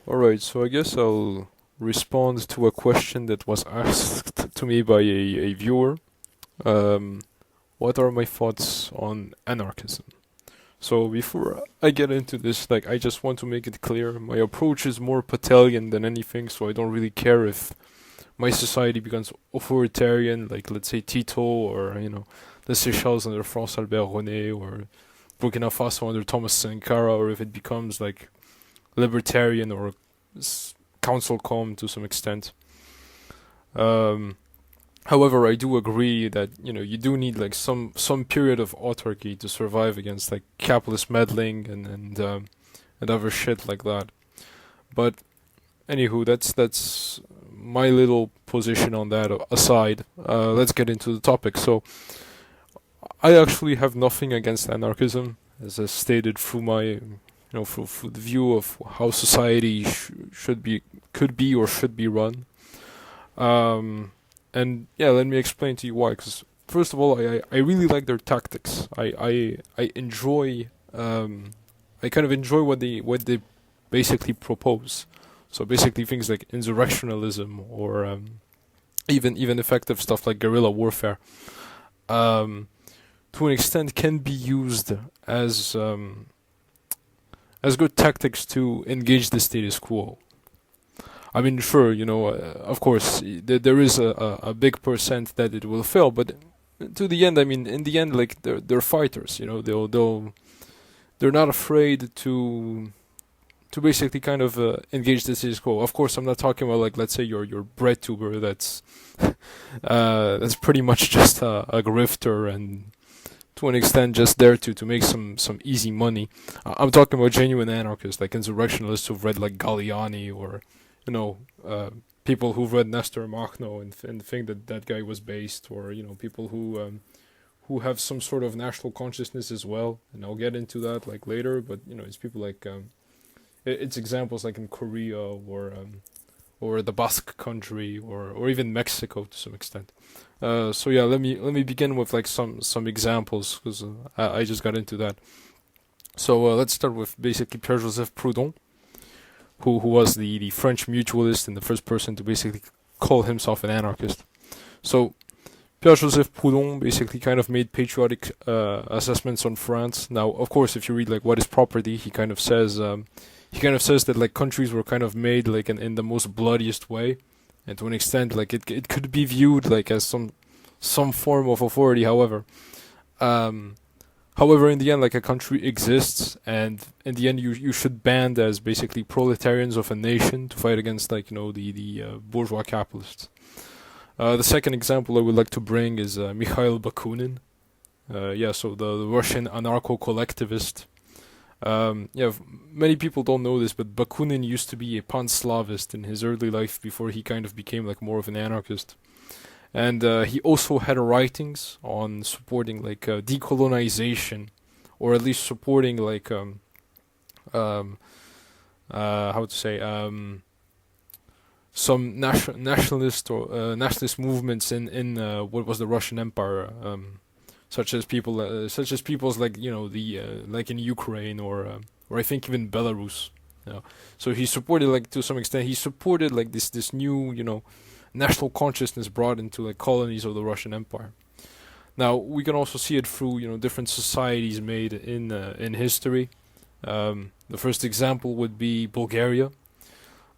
Alright, so I guess I'll respond to a question that was asked to me by a viewer. Um, what are my thoughts on anarchism? So before I get into this, like I just want to make it clear, my approach is more Patelian than anything, so I don't really care if my society becomes authoritarian, like let's say Tito or the Seychelles under France Albert René or Burkina Faso under Thomas Sankara, or if it becomes like libertarian or council calm to some extent. Um, However, I do agree that you do need like some period of autarky to survive against like capitalist meddling and other shit like that. But anywho, that's my little position on that aside. Let's get into the topic. So I actually have nothing against anarchism, as I stated through my through the view of how society should be, could be, or should be run. Um, and yeah, let me explain to you why. Because first of all, I really like their tactics. I enjoy I kind of enjoy what they basically propose. So basically things like insurrectionalism or even effective stuff like guerrilla warfare. Um, to an extent, can be used as um, as good tactics to engage the status quo. I mean, sure, of course, there is a big percent that it will fail, but to the end, I mean, in the end, like they're fighters, they're not afraid to basically kind of engage the status quo. Of course, I'm not talking about like let's say your bread tuber that's pretty much just a grifter and to an extent just there to make some easy money. I'm talking about genuine anarchists, like insurrectionalists who've read like Galliani or you know people who've read Nestor Machno and think that that guy was based, or people who have some sort of national consciousness as well. And I'll get into that like later, but it's people like it's examples like in Korea or the Basque country or even Mexico to some extent. So yeah, let me begin with like some examples because I just got into that. So let's start with basically Pierre Joseph Proudhon, who was the French mutualist and the first person to basically call himself an anarchist. So Pierre Joseph Proudhon basically kind of made patriotic assessments on France. Now, of course, if you read like what is property, he kind of says that like countries were kind of made like in the most bloodiest way, and to an extent like it could be viewed like as some form of authority. Um, However, in the end, like a country exists, and in the end, you should band as basically proletarians of a nation to fight against like the bourgeois capitalists. The second example I would like to bring is Mikhail Bakunin. Yeah, so the Russian anarcho-collectivist. Yeah, many people don't know this, but Bakunin used to be a pan-Slavist in his early life before he kind of became like more of an anarchist. And he also had writings on supporting like decolonization, or at least supporting like um, how to say some nationalist movements in what was the Russian Empire, such as peoples like the like in Ukraine or I think even Belarus. So he supported like to some extent he supported like this new national consciousness brought into like colonies of the Russian Empire. Now we can also see it through different societies made in history. The first example would be Bulgaria.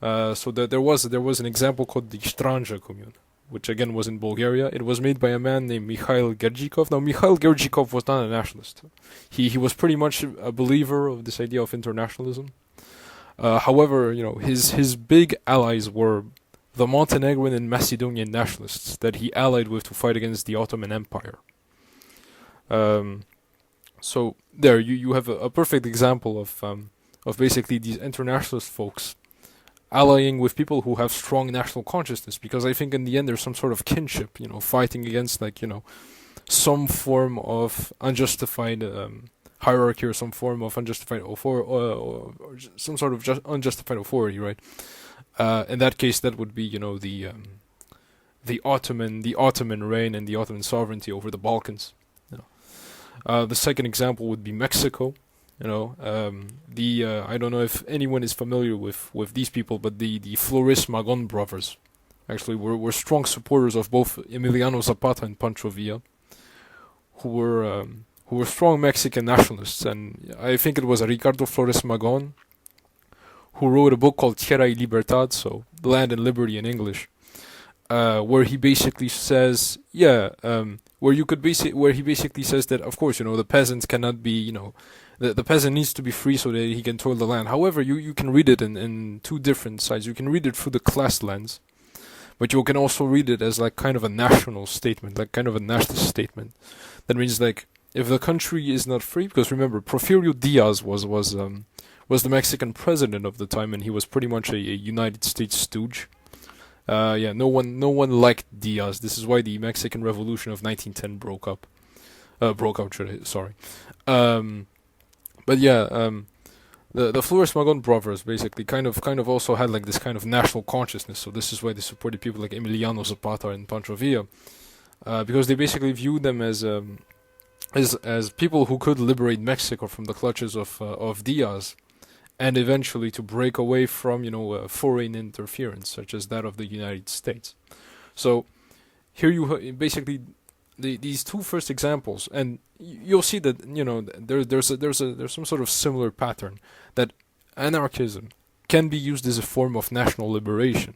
So that there was an example called the Stranja Commune, which again was in Bulgaria. It was made by a man named Mikhail Gergikov. Now Mikhail Gergikov was not a nationalist. He was pretty much a believer of this idea of internationalism. However, his big allies were the Montenegrin and Macedonian nationalists that he allied with to fight against the Ottoman Empire. Um, so there, you have a perfect example of basically these internationalist folks allying with people who have strong national consciousness, because I think in the end there's some sort of kinship, fighting against like some form of unjustified hierarchy, or some form of unjustified or some sort of unjustified authority, right? In that case, that would be the Ottoman reign and the Ottoman sovereignty over the Balkans. The second example would be Mexico. I don't know if anyone is familiar with these people, but the Flores Magon brothers actually were strong supporters of both Emiliano Zapata and Pancho Villa, who were strong Mexican nationalists. And I think it was Ricardo Flores Magon who wrote a book called Tierra y Libertad, so Land and Liberty in English, where he basically says, where he basically says that, of course, the peasants cannot be, the peasant needs to be free so that he can toil the land. However, you can read it in two different sides. You can read it through the class lens, but you can also read it as like kind of a national statement, like kind of a nationalist statement. That means like if the country is not free, because remember Porfirio Diaz was the Mexican president of the time, and he was pretty much a United States stooge. No one liked Diaz. This is why the Mexican Revolution of 1910 broke out. Sorry. The Flores Magon brothers basically kind of also had like this kind of national consciousness. So this is why they supported people like Emiliano Zapata and Pancho Villa, because they basically viewed them as people who could liberate Mexico from the clutches of Diaz, and eventually to break away from foreign interference such as that of the United States. So here you basically these two first examples, and you'll see that there's some sort of similar pattern, that anarchism can be used as a form of national liberation.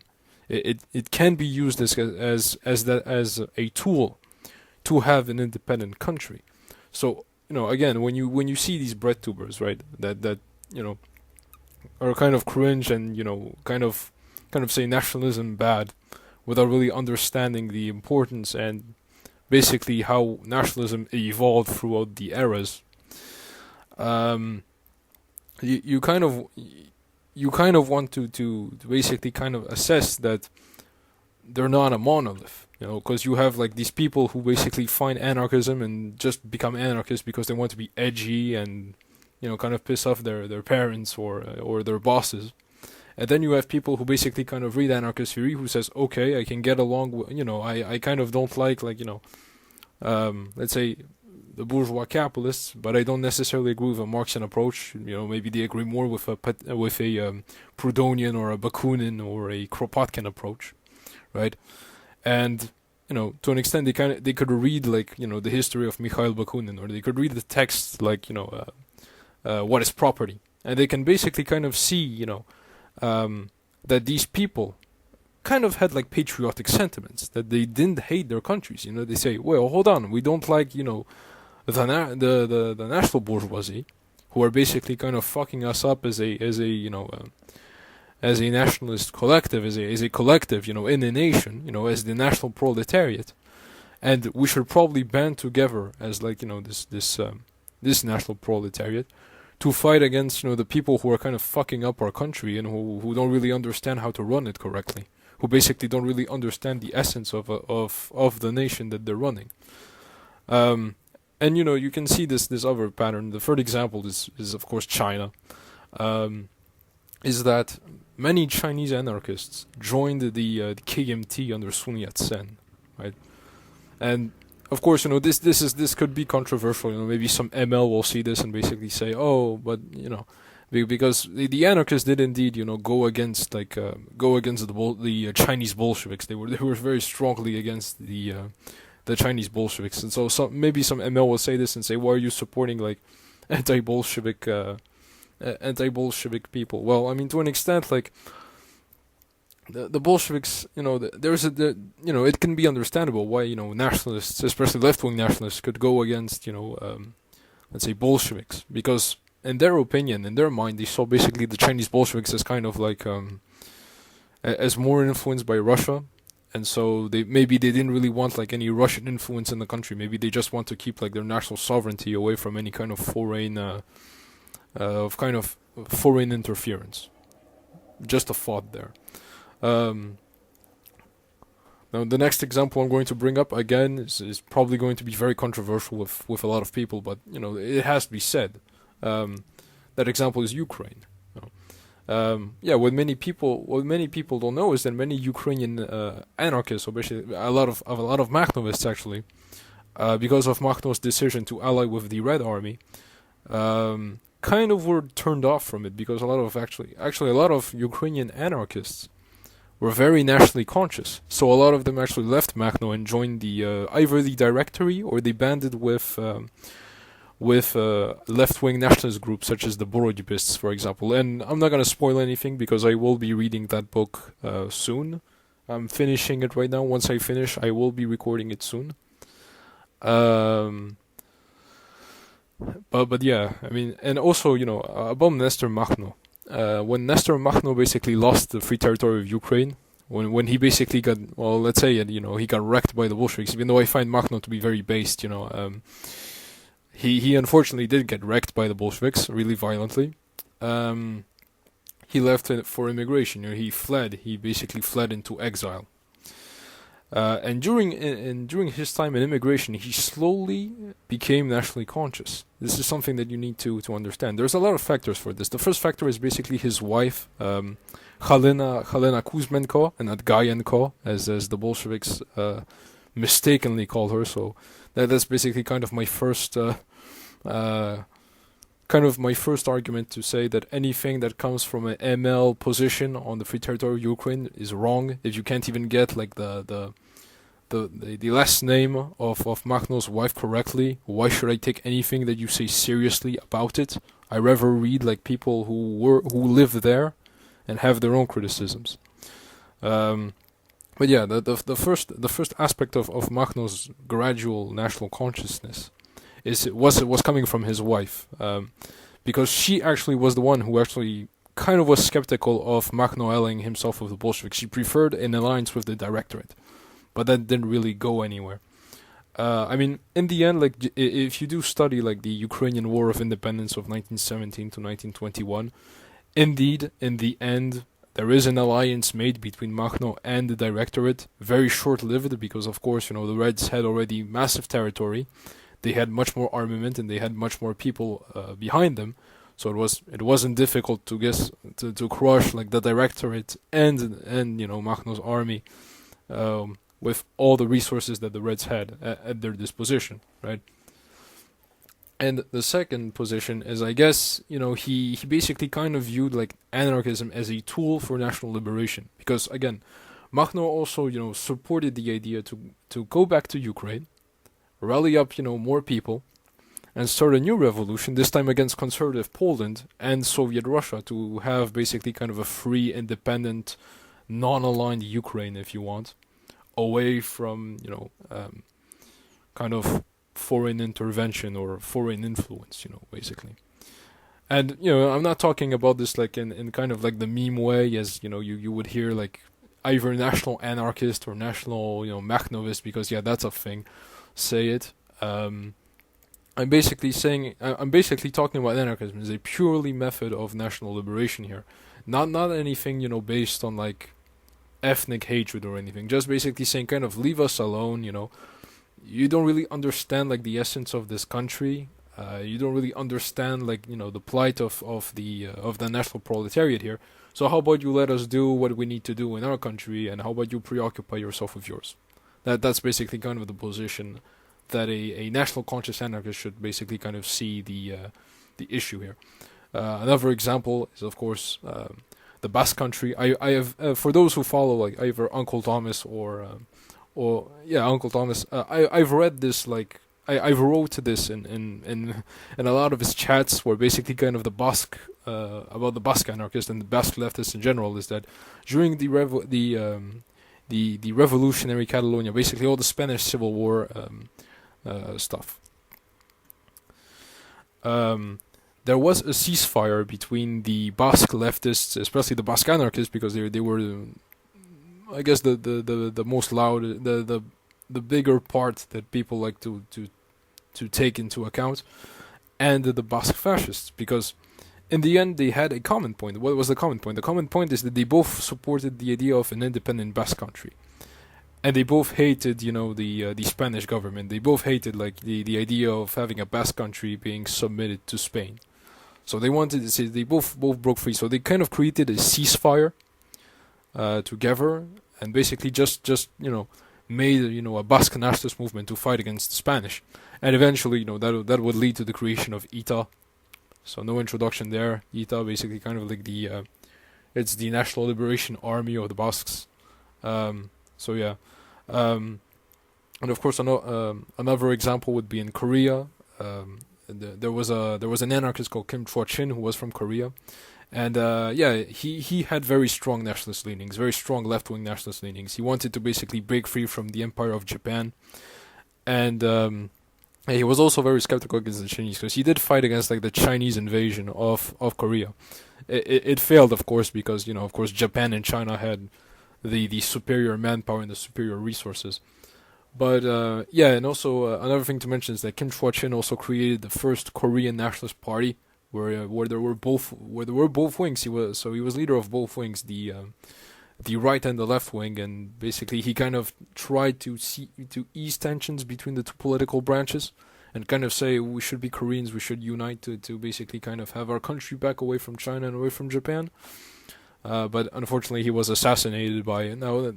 It can be used as a tool to have an independent country. So again, when you see these bread tubers, right, that are kind of cringe and kind of say nationalism bad without really understanding the importance and basically how nationalism evolved throughout the eras. You kind of want to basically kind of assess that they're not a monolith, because you have like these people who basically find anarchism and just become anarchists because they want to be edgy and kind of piss off their parents or their bosses. And then you have people who basically kind of read anarchist theory who says, okay, I can get along with, I kind of don't like let's say the bourgeois capitalists, but I don't necessarily agree with a Marxian approach. Maybe they agree more with a Proudhonian or a Bakunin or a Kropotkin approach, right? And to an extent, they could read like the history of Mikhail Bakunin, or they could read the text like what is property, and they can basically kind of see that these people kind of had like patriotic sentiments, that they didn't hate their countries. They say, well, hold on, we don't like the national bourgeoisie, who are basically kind of fucking us up as a nationalist collective, as a collective, in a nation, as the national proletariat, and we should probably band together as like this national proletariat to fight against the people who are kind of fucking up our country and who don't really understand how to run it correctly, who basically don't really understand the essence of the nation that they're running. And you can see this other pattern. The third example is of course China. Is that many Chinese anarchists joined the KMT under Sun Yat-sen, right? And of course, this could be controversial. Maybe some ML will see this and basically say, "Oh, but because the anarchists did indeed, go against the Chinese Bolsheviks. They were very strongly against the Chinese Bolsheviks, and so maybe some ML will say this and say, why are you supporting like anti-Bolshevik people? Well, I mean, to an extent, like the Bolsheviks, it can be understandable why nationalists, especially left-wing nationalists, could go against let's say Bolsheviks, because in their opinion, in their mind, they saw basically the Chinese Bolsheviks as kind of like as more influenced by Russia. And so they didn't really want like any Russian influence in the country. Maybe they just want to keep like their national sovereignty away from any kind of foreign interference. Just a thought there. Now the next example I'm going to bring up again is probably going to be very controversial with a lot of people, but it has to be said. That example is Ukraine. What many people don't know is that many Ukrainian anarchists, or basically a lot of Makhnovists actually, because of Makhno's decision to ally with the Red Army, kind of were turned off from it because a lot of actually a lot of Ukrainian anarchists were very nationally conscious. So a lot of them actually left Makhno and joined the either the directory or they banded with left-wing nationalist groups such as the Borodibists, for example. And I'm not gonna spoil anything because I will be reading that book soon. I'm finishing it right now. Once I finish, I will be recording it soon. But yeah, I mean, and also about Nestor Makhno. When Nestor Makhno basically lost the free territory of Ukraine, when he basically got, well, let's say it, he got wrecked by the Bolsheviks. Even though I find Makhno to be very based, he unfortunately did get wrecked by the Bolsheviks really violently. He left for immigration. He fled. He basically fled into exile. And during his time in immigration, he slowly became nationally conscious. This is something that you need to understand. There's a lot of factors for this. The first factor is basically his wife, Khalina Kuzmenko, and not Gayenko, as the Bolsheviks mistakenly called her. So that's basically kind of my first argument to say that anything that comes from an ML position on the free territory of Ukraine is wrong. If you can't even get like the last name of Makhno's wife correctly, why should I take anything that you say seriously about it? I rather read like people who live there and have their own criticisms. But yeah, the first aspect of Makhno's gradual national consciousness was coming from his wife, because she actually was the one who actually kind of was skeptical of Makhno allying himself with the Bolsheviks. She preferred an alliance with the Directorate, but that didn't really go anywhere. I mean, in the end, like if you do study like the Ukrainian War of Independence of 1917 to 1921, indeed, in the end, there is an alliance made between Makhno and the Directorate, very short-lived because, of course, the Reds had already massive territory. They had much more armament and they had much more people behind them, so it wasn't difficult to crush like the Directorate and Makhno's army with all the resources that the Reds had at their disposition, right? And the second position is, I guess, he basically kind of viewed like anarchism as a tool for national liberation, because again, Makhno also supported the idea to go back to Ukraine, rally up more people, and start a new revolution, this time against conservative Poland and Soviet Russia, to have basically kind of a free, independent, non-aligned Ukraine, if you want, away from kind of foreign intervention or foreign influence, basically. And I'm not talking about this like in kind of like the meme way, as you would hear like either national anarchist or national Makhnovist, because yeah, that's a thing. Say it. I'm basically talking about anarchism as a purely method of national liberation here, not anything based on like ethnic hatred or anything. Just basically saying kind of leave us alone. You don't really understand like the essence of this country. You don't really understand like the plight of the national proletariat here. So how about you let us do what we need to do in our country, and how about you preoccupy yourself with yours? That's basically kind of the position that a national conscious anarchist should basically kind of see the issue here. Another example is, of course, the Basque Country. I have for those who follow like either Uncle Thomas or Uncle Thomas. I've read this like I've wrote this in a lot of his chats, where basically kind of the Basque about the Basque anarchists and the Basque leftists in general is that during the revolutionary Catalonia, basically all the Spanish Civil War stuff. There was a ceasefire between the Basque leftists, especially the Basque anarchists, because they were, I guess, the most loud, the bigger part that people like to take into account, and the Basque fascists, because in the end they had a common point. What was the common point? The common point is that they both supported the idea of an independent Basque country, and they both hated, the Spanish government. They both hated like the idea of having a Basque country being submitted to Spain. So they wanted to say they both broke free. So they kind of created a ceasefire together, and basically just made a Basque nationalist movement to fight against the Spanish, and eventually that would lead to the creation of ETA, So no introduction there. ETA basically kind of like it's the National Liberation Army of the Basques. So yeah, um, and of course another example would be in Korea. There was an anarchist called Kim Chua-chin who was from Korea, and yeah, he had very strong nationalist leanings, very strong left-wing nationalist leanings. He wanted to basically break free from the Empire of Japan, and he was also very skeptical against the Chinese because he did fight against like the Chinese invasion of Korea. It failed, of course, because of course Japan and China had the superior manpower and the superior resources. But yeah, and also another thing to mention is that Kim Chua-chin also created the first Korean Nationalist Party, where there were both wings. He was leader of both wings, the right and the left wing, and basically he kind of tried to ease tensions between the two political branches, and kind of say we should be Koreans, we should unite to basically kind of have our country back away from China and away from Japan. But unfortunately, he was assassinated by now.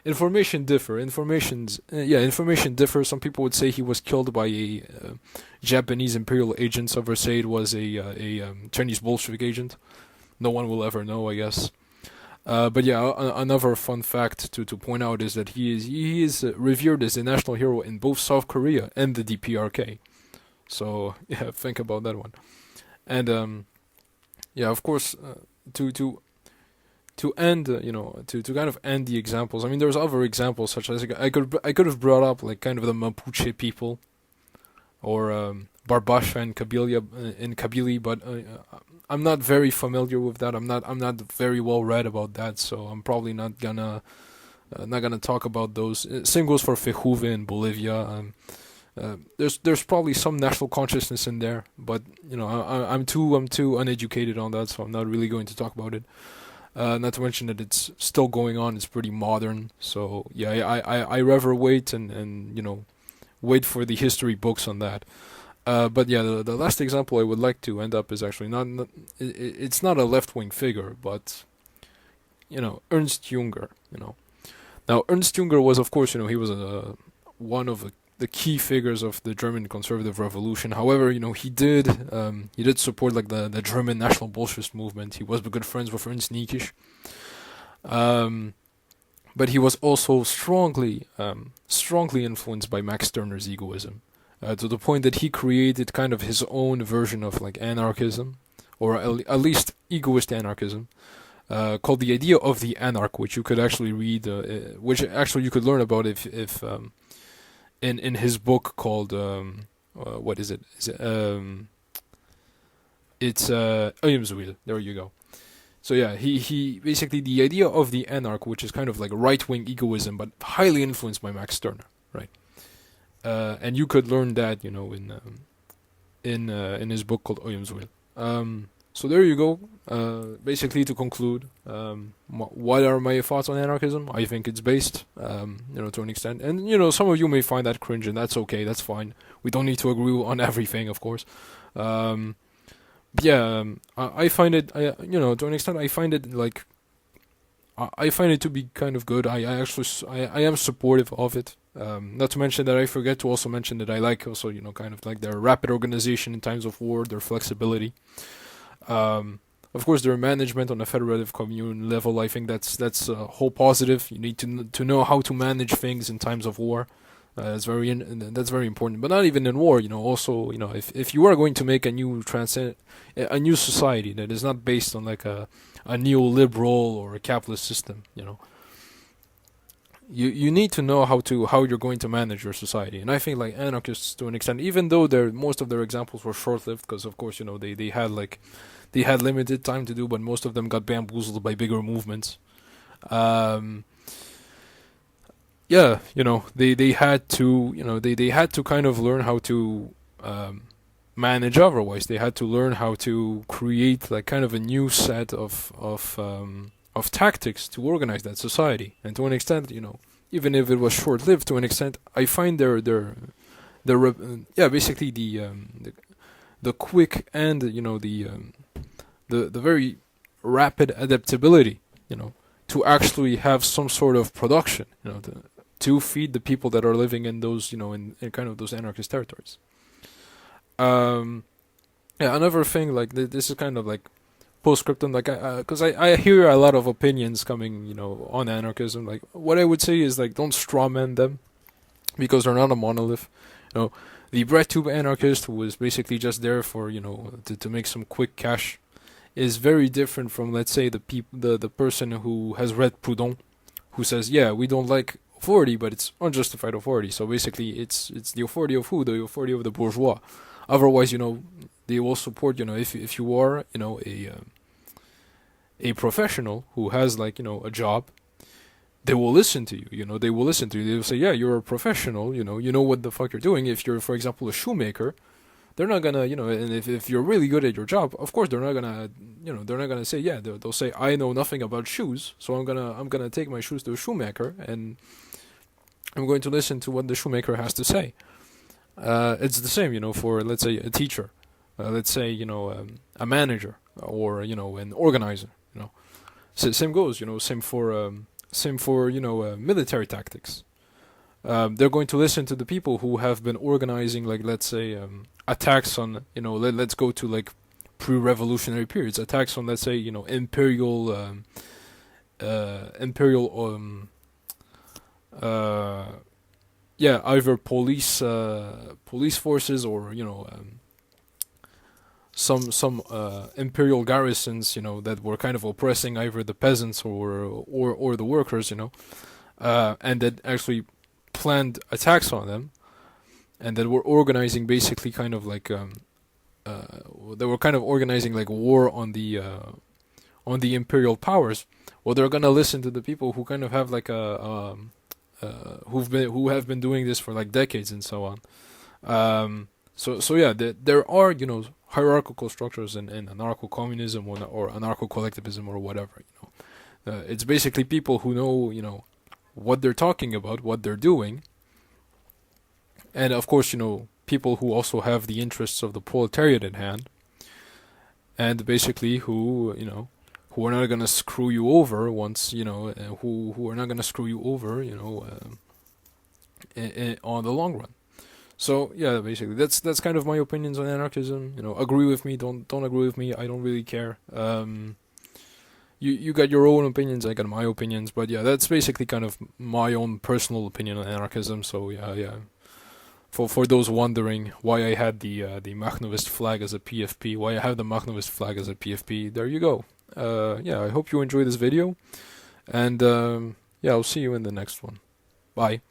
Information differ. Information differ. Some people would say he was killed by a Japanese imperial agent. Others say it was a Chinese Bolshevik agent. No one will ever know, I guess. But yeah, another fun fact to point out is that he is revered as a national hero in both South Korea and the DPRK. So yeah, think about that one. And yeah, of course, to end, to kind of end the examples. I mean, there's other examples such as I could have brought up like kind of the Mapuche people, or Barbasha and Kabylie, but I'm not very familiar with that. I'm not very well read about that, so I'm probably not gonna talk about those. Same goes for Fejuve in Bolivia. There's probably some national consciousness in there, but I'm too uneducated on that, so I'm not really going to talk about it. Not to mention that it's still going on. It's pretty modern. So yeah, I rather wait and wait for the history books on that. But yeah, the last example I would like to end up is actually it's not a left-wing figure, but Ernst Junger. Now Ernst Junger was, of course, he was one of the key figures of the German conservative revolution. However, he did support like the German National Bolshevist movement. He was good friends with Ernst Niekisch. But he was also strongly influenced by Max Stirner's egoism, to the point that he created kind of his own version of like anarchism, or at least egoist anarchism, called the idea of the Anarch, which you could actually read, which actually you could learn about if in his book called what is it? It's Uyumzuil. There you go. So yeah, he basically the idea of the Anarch, which is kind of like right-wing egoism, but highly influenced by Max Stirner, right? And you could learn that in his book called Uyumzuil. So there you go. Basically, to conclude, what are my thoughts on anarchism? I think it's based, to an extent, and some of you may find that cringe, and that's okay. That's fine. We don't need to agree on everything, of course. I find it, to an extent, I find it like, I find it to be kind of good. I am supportive of it. Not to mention that I forget to also mention that I like also, kind of like their rapid organization in times of war, their flexibility. Of course, their management on a federative commune level, I think that's a whole positive. You need to know how to manage things in times of war. That's very important. But not even in war, also, if you are going to make a new society that is not based on like a neoliberal or a capitalist system, you need to know how you're going to manage your society. And I think like anarchists, to an extent, even though most of their examples were short-lived, because of course they had limited time to do, but most of them got bamboozled by bigger movements. They had to they had to kind of learn how to manage otherwise. They had to learn how to create like kind of a new set of tactics to organize that society. And to an extent, even if it was short-lived, to an extent, I find basically the quick and the very rapid adaptability, to actually have some sort of production, to feed the people that are living in those, in kind of those anarchist territories. Yeah, another thing, like this is kind of like postscriptum, like because I hear a lot of opinions coming, on anarchism. Like what I would say is like don't strawman them because they're not a monolith. You know, the breadtube anarchist who was basically just there for to make some quick cash is very different from, let's say, the person who has read Proudhon, who says, yeah, we don't like authority, but it's unjustified authority. So basically, it's the authority of who? The authority of the bourgeois. Otherwise, they will support. If you are a professional who has like a job, they will listen to you. They will listen to you. They will say, yeah, you're a professional. You know what the fuck you're doing. If you're, for example, a shoemaker, they're not gonna, and if you're really good at your job, of course they're not gonna, they're not gonna say, yeah, they'll say, I know nothing about shoes, so I'm gonna take my shoes to a shoemaker and I'm going to listen to what the shoemaker has to say. It's the same, for, let's say, a teacher, let's say, a manager, or an organizer. So same goes, same for military tactics. They're going to listen to the people who have been organizing, like, let's say, attacks on, let's go to like pre-revolutionary periods, attacks on, let's say, imperial either police forces, or some imperial garrisons, that were kind of oppressing either the peasants or the workers, and that actually planned attacks on them, and that were organizing basically kind of like they were kind of organizing like war on the imperial powers. Well, they're gonna listen to the people who kind of have like who have been doing this for like decades and so on. So yeah, there are hierarchical structures in anarcho-communism or anarcho-collectivism or whatever. It's basically people who know what they're talking about, what they're doing, and of course people who also have the interests of the proletariat in hand, and basically who are not gonna screw you over once who are not gonna screw you over on the long run. So yeah, basically that's kind of my opinions on anarchism. Agree with me, don't agree with me. I don't really care. You got your own opinions, I got my opinions, but yeah, that's basically kind of my own personal opinion on anarchism. So yeah. For those wondering why I had the Makhnovist flag as a PFP, why I have the Makhnovist flag as a PFP, there you go. Yeah, I hope you enjoy this video, and yeah, I'll see you in the next one. Bye.